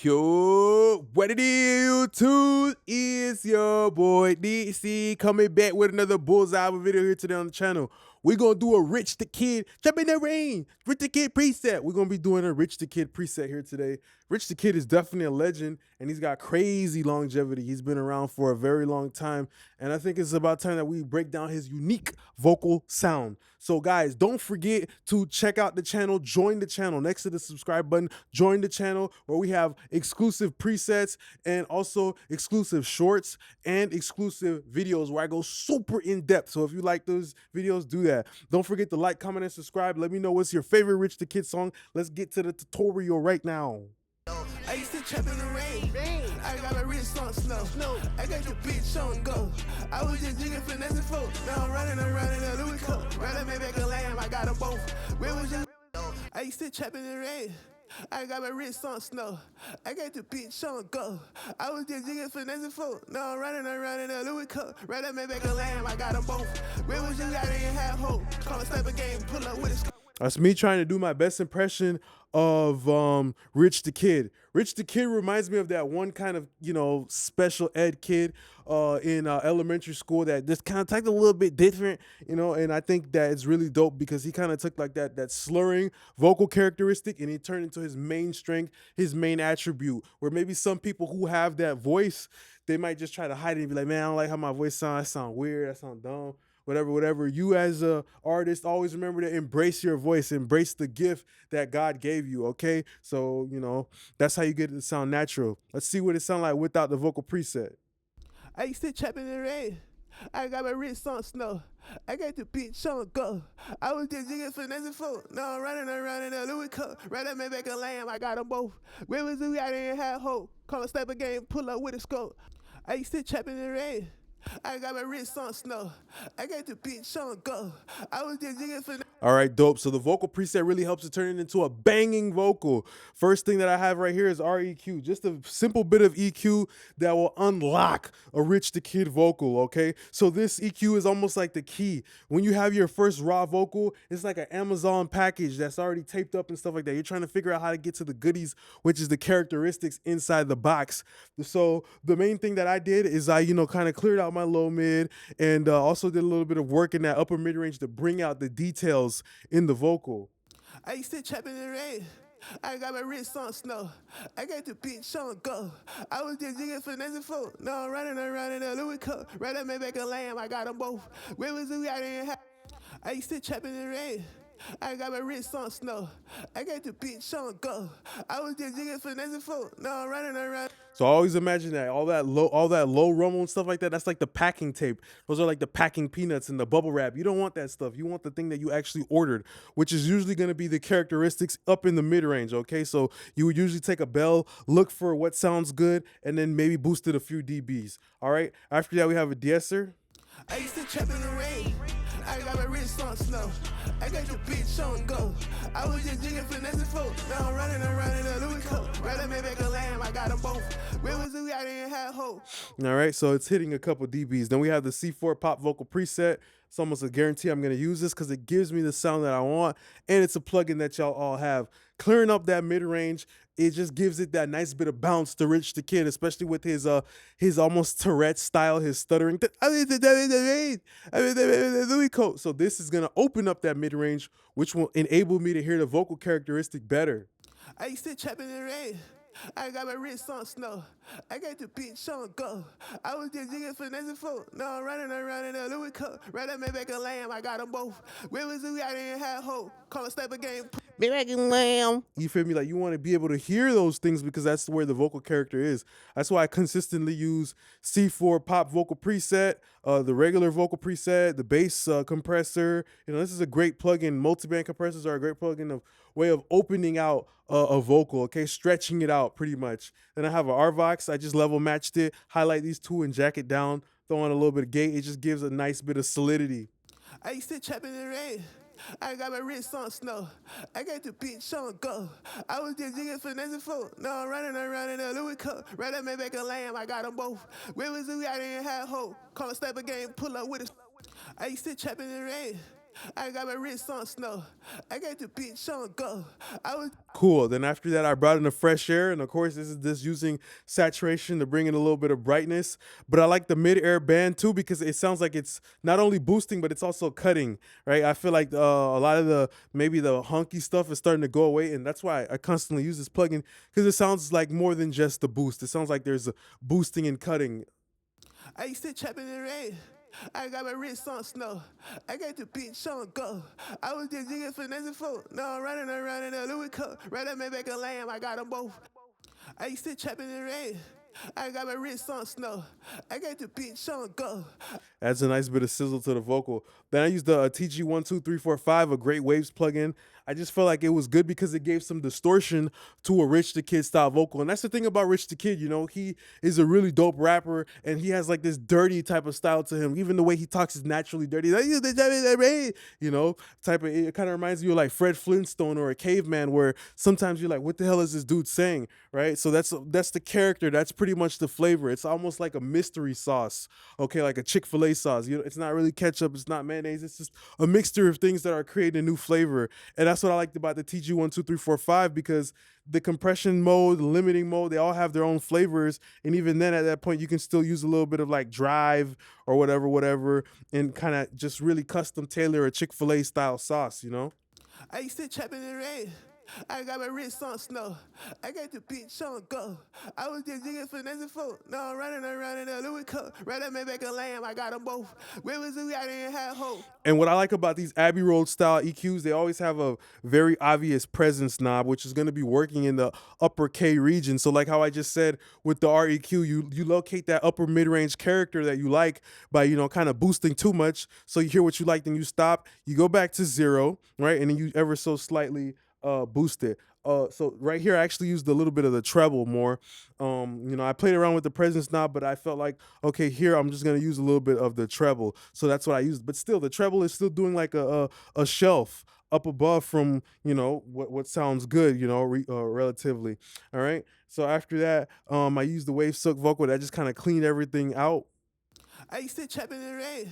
Yo, what it is, YouTube? It's your boy DC coming back with another Bullseye video here today on the channel. We're gonna do a Rich the Kid, jump in the rain, Rich the Kid preset. We're gonna be doing a Rich the Kid preset here today. Rich the Kid is definitely a legend, and he's got crazy longevity. He's been around for a very long time, and I think it's about time that we break down his unique vocal sound. So guys, don't forget to check out the channel, join the channel. Next to the subscribe button, join the channel where we have exclusive presets and also exclusive shorts and exclusive videos where I go super in depth. So if you like those videos, do that. Don't forget to like, comment, and subscribe. Let me know what's your favorite Rich the Kid song. Let's get to the tutorial right now. I used to trap in the rain. I got my wrist on snow. I got your bitch on go. I was just jigging finessing folk. Now I'm running around in a Louis coat. Rather me back a lamb, I got them both. Where was you? I used to trap in the rain. I got my wrist on snow. I got the bitch on go. I was just jigging finessing folk. Now I'm running around in a Louis coat. Rather me back a lamb, I got them both. Where was you? I didn't have hope. Call a sniper game, pull up with a scope. That's me trying to do my best impression of Rich the Kid. Rich the Kid reminds me of that one kind of, special ed kid in elementary school that just kind of talked a little bit different, and I think that it's really dope because he kind of took like that slurring vocal characteristic and he turned into his main strength, his main attribute, where maybe some people who have that voice, they might just try to hide it and be like, man, I don't like how my voice sounds. I sound weird. I sound dumb. Whatever. You as a artist, always remember to embrace your voice, embrace the gift that God gave you, okay? So, that's how you get it to sound natural. Let's see what it sounds like without the vocal preset. I used to trap in the rain. I got my wrist on snow. I got the bitch on go. I was just jigging finessing folk. Now I'm running around in a Louis coat. Rather me back a lamb, I got them both. Where was you? I didn't have hope. Call a sniper game, pull up with a scope. I used to trap in the rain. I got my wrist on snow. I got the bitch on go. I was just jigging for. All right, dope. So the vocal preset really helps to turn it into a banging vocal. First thing that I have right here is REQ, just a simple bit of EQ that will unlock a Rich the Kid vocal, okay? So this EQ is almost like the key. When you have your first raw vocal, it's like an Amazon package that's already taped up and stuff like that. You're trying to figure out how to get to the goodies, which is the characteristics inside the box. So the main thing that I did is I, kind of cleared out my low mid and also did a little bit of work in that upper mid range to bring out the details in the vocal. I used to trap in the rain. I got my wrist on snow. I got the bitch on go. I was just jigging finessing folk. Now I'm running around in a Louis coat. Rather me back a lamb, I got them both. Where was you? I didn't have. I used to trap in the rain. I got my wrist on snow. I got the bitch on go. I was just jigging finessing folk. Now I'm running around. So I always imagine that all that low rumble and stuff like that, that's like the packing tape. Those are like the packing peanuts and the bubble wrap. You don't want that stuff. You want the thing that you actually ordered, which is usually going to be the characteristics up in the mid range. Okay, so you would usually take a bell, look for what sounds good, and then maybe boost it a few dBs. All right. After that, we have a de-esser. I used to trap in the rain. I got my wrist on snow. I got your bitch on go. I was just jigging finessing folk. Now I'm running around in a Louis coat. Rather me back a lamb, I got them both. Where was you? I didn't have hope. All right, so it's hitting a couple dBs. Then we have the C4 pop vocal preset. It's almost a guarantee I'm gonna use this because it gives me the sound that I want, and it's a plugin that y'all all have. Clearing up that mid range, it just gives it that nice bit of bounce to Rich the Kid, especially with his almost Tourette style, his stuttering. Louis coat. So this is gonna open up that mid range, which will enable me to hear the vocal characteristic better. I used to trap in the rain. I got my wrist on snow. I got the bitch on go. I was just jigging finessing folk. Now I'm running around in a Louis coat. Rather me back a lamb, I got them both. Where was you? I didn't have hope. Call a sniper game. Be back in lamb. You feel me? Like you want to be able to hear those things because that's where the vocal character is. That's why I consistently use C4 pop vocal preset, the regular vocal preset, the bass compressor. This is a great plugin. Multiband compressors are a great plugin of way of opening out a vocal, okay, stretching it out pretty much. Then I have an RVox. I just level matched it, highlight these two and jack it down, throw on a little bit of gate. It just gives a nice bit of solidity. I used to trap in the rain. I got my wrist on snow. I got the bitch on go. I was just jigging finessing folk. Now I'm running around in a Louis coat. Rather me back a lamb, I got them both. Where was you? I didn't have hope. Call a sniper game, pull up with a. I used to trap in the rain. I got my wrist on snow. I got the bitch on go. I was Cool. Then after that, I brought in the fresh air, and of course, this is this using saturation to bring in a little bit of brightness. But I like the mid-air band too because it sounds like it's not only boosting, but it's also cutting. Right? I feel like a lot of the maybe the honky stuff is starting to go away, and that's why I constantly use this plugin because it sounds like more than just the boost. It sounds like there's a boosting and cutting. I used to trap in the rain. I got my wrist on snow. I got the bitch on go. I was just jigging finessing folk. Now I'm running around in a Louis coat. Right up, back a lamb. I got them both. I used to trap in the rain. I got my wrist on snow. I got the bitch on go. Adds a nice bit of sizzle to the vocal. Then I used the TG12345, a Great Waves plugin. I just felt like it was good because it gave some distortion to a Rich the Kid style vocal. And that's the thing about Rich the Kid, you know, he is a really dope rapper and he has like this dirty type of style to him. Even the way he talks is naturally dirty. Like, you know, type of, it kind of reminds you of like Fred Flintstone or a caveman where sometimes you're like, what the hell is this dude saying? Right? So that's the character. That's pretty much the flavor. It's almost like a mystery sauce. Okay, like a Chick-fil-A sauce. You know, it's not really ketchup, it's not mayonnaise, it's just a mixture of things that are creating a new flavor. And that's what I liked about the TG12345 because the compression mode, the limiting mode, they all have their own flavors. And even then at that point, you can still use a little bit of like drive or whatever, and kind of just really custom tailor a Chick-fil-A style sauce, you know? I used to trap in the rain. I got my wrist on snow. I got the bitch on go. I was just jigging finessing folk. Now I'm running around in a Louis coat. Right up, back a lamb. I got them both. Where was we? I didn't have hope. And what I like about these Abbey Road style EQs, they always have a very obvious presence knob, which is going to be working in the upper K region. So like how I just said with the REQ, you locate that upper mid-range character that you like by, you know, kind of boosting too much. So you hear what you like, then you stop, you go back to 0, right? And then you ever so slightly boost it. So right here, I actually used a little bit of the treble more. You know, I played around with the presence knob, but I felt like, okay, here I'm just gonna use a little bit of the treble. So that's what I used. But still, the treble is still doing like a shelf up above from, you know, what sounds good, you know, relatively. All right. So after that, I used the Wave Silk vocal that just kind of cleaned everything out. I used to trap in the rain.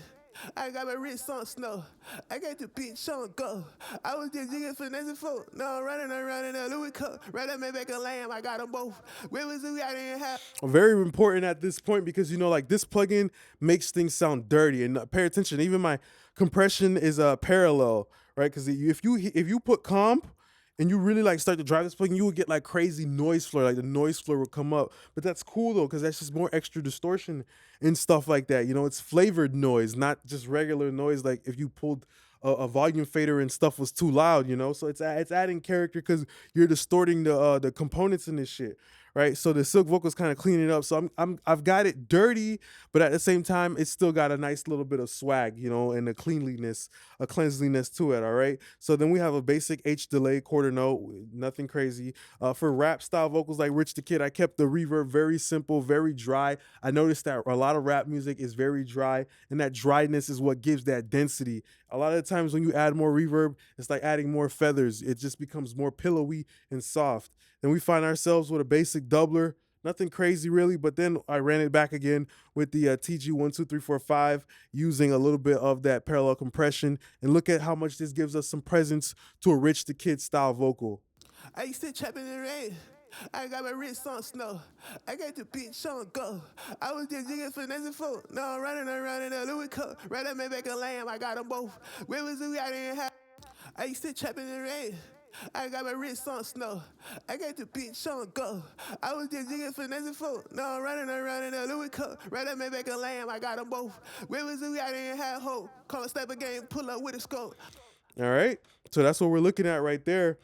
I got my wrist on snow. I got the bitch on go. I was just jigging finessing folk. Now I'm running around in a Louis coat. Right up, back a lamb. I got them both. Where was we? I didn't have. Very important at this point because, you know, like this plugin makes things sound dirty. And pay attention, even my compression is parallel, right? Because if you put comp and you really like start to drive this plugin, you would get like crazy noise floor, like the noise floor will come up. But that's cool though, because that's just more extra distortion and stuff like that. You know, it's flavored noise, not just regular noise. Like if you pulled a volume fader and stuff was too loud, you know. So it's adding character because you're distorting the components in this shit, right? So the Silk vocals kind of clean it up. So I've got it dirty, but at the same time, it's still got a nice little bit of swag, you know, and a cleanliness to it. All right. So then we have a basic H delay quarter note, nothing crazy. For rap style vocals like Rich the Kid, I kept the reverb very simple, very dry. I noticed that a lot of rap music is very dry, and that dryness is what gives that density. A lot of the times when you add more reverb, it's like adding more feathers. It just becomes more pillowy and soft. Then we find ourselves with a basic doubler, nothing crazy really, but then I ran it back again with the TG12345 using a little bit of that parallel compression, and look at how much this gives us some presence to a Rich the Kid style vocal. I used to trap in the rain. I got my wrist on snow. I got the bitch on go. I was just jigging finessing folk. Now I'm running around in a Louis coat. Right up, back a lamb. I got them both. Where was we? I didn't have. I used to trap in the rain. I got my wrist on snow. I got the bitch on go. I was just jigging finessing folk. Now I'm running around in a Louis coat. Right up, back a lamb. I got them both. Where was we? I didn't have hope. Call a step game, pull up with a scope. All right. So that's what we're looking at right there.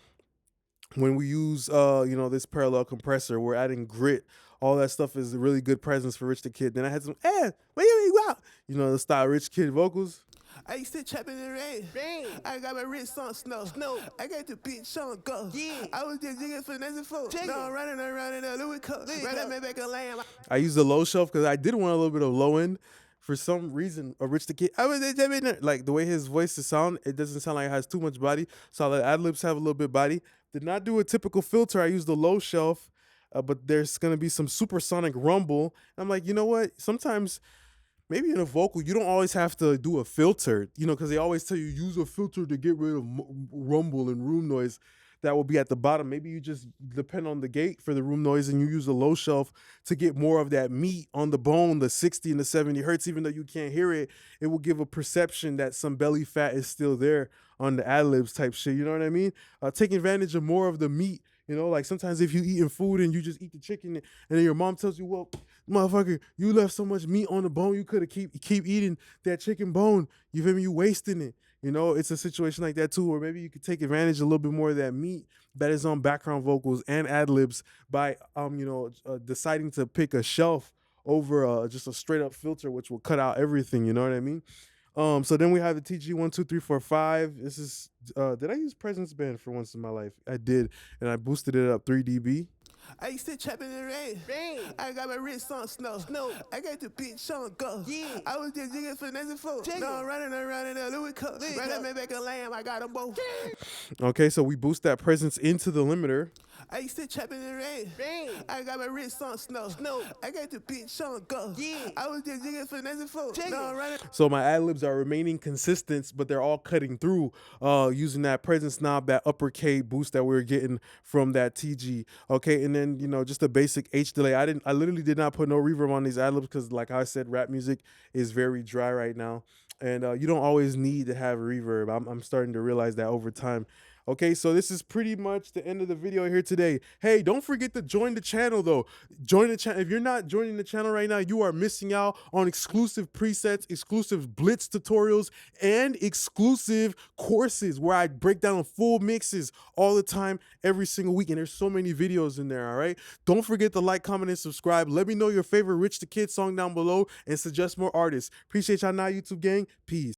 When we use, you know, this parallel compressor, we're adding grit. All that stuff is a really good presence for Rich the Kid. Then I had some, you know, the style Rich Kid vocals. I used to trap in the rain. I got my wrist on snow. I got the bitch on go. Yeah. I was just jigging finessing folk. Now I'm running around in a Louis coat. Right up, back a lamb. I used the low shelf because I did want a little bit of low end. For some reason, a Rich the Kid, like the way his voice is sound, it doesn't sound like it has too much body. So I let adlibs have a little bit body. Did not do a typical filter. I used the low shelf, but there's gonna be some supersonic rumble. And I'm like, you know what? Sometimes maybe in a vocal, you don't always have to do a filter, you know, because they always tell you use a filter to get rid of rumble and room noise that will be at the bottom. Maybe you just depend on the gate for the room noise and you use a low shelf to get more of that meat on the bone, the 60 and the 70 hertz, even though you can't hear it, it will give a perception that some belly fat is still there on the adlibs type shit. You know what I mean? Take advantage of more of the meat. You know, like sometimes if you eating food and you just eat the chicken and then your mom tells you, well, motherfucker, you left so much meat on the bone, you could have keep eating that chicken bone. You feel me? You wasting it. You know, it's a situation like that too, or maybe you could take advantage a little bit more of that meat that is on background vocals and ad libs by, deciding to pick a shelf over just a straight up filter, which will cut out everything. You know what I mean? So then we have the TG12345. This is did I use Presence Band for once in my life? I did, and I boosted it up 3 dB. I used to trap in the rain. I got my wrist on snow. I got the bitch on go. Yeah. I was just jigging finessing folks. Now I'm running around in a Louis coat. Right me back a lamb. I got them both. Okay, so we boost that presence into the limiter. I used to trap in the rain. I got my wrist on snow. I got the bitch on go. Yeah. I was just jigging finessing folks. Now I'm running. So my ad libs are remaining consistent, but they're all cutting through using that presence knob, that upper K boost that we were getting from that TG. Okay, and then, you know, just a basic H delay. I literally did not put no reverb on these ad libs because, like I said, rap music is very dry right now, and you don't always need to have reverb. I'm starting to realize that over time. Okay, so this is pretty much the end of the video here today. Hey, don't forget to join the channel though. Join the channel. If you're not joining the channel right now, you are missing out on exclusive presets, exclusive blitz tutorials, and exclusive courses where I break down full mixes all the time, every single week. And there's so many videos in there, all right? Don't forget to like, comment, and subscribe. Let me know your favorite Rich the Kid song down below and suggest more artists. Appreciate y'all now, YouTube gang. Peace.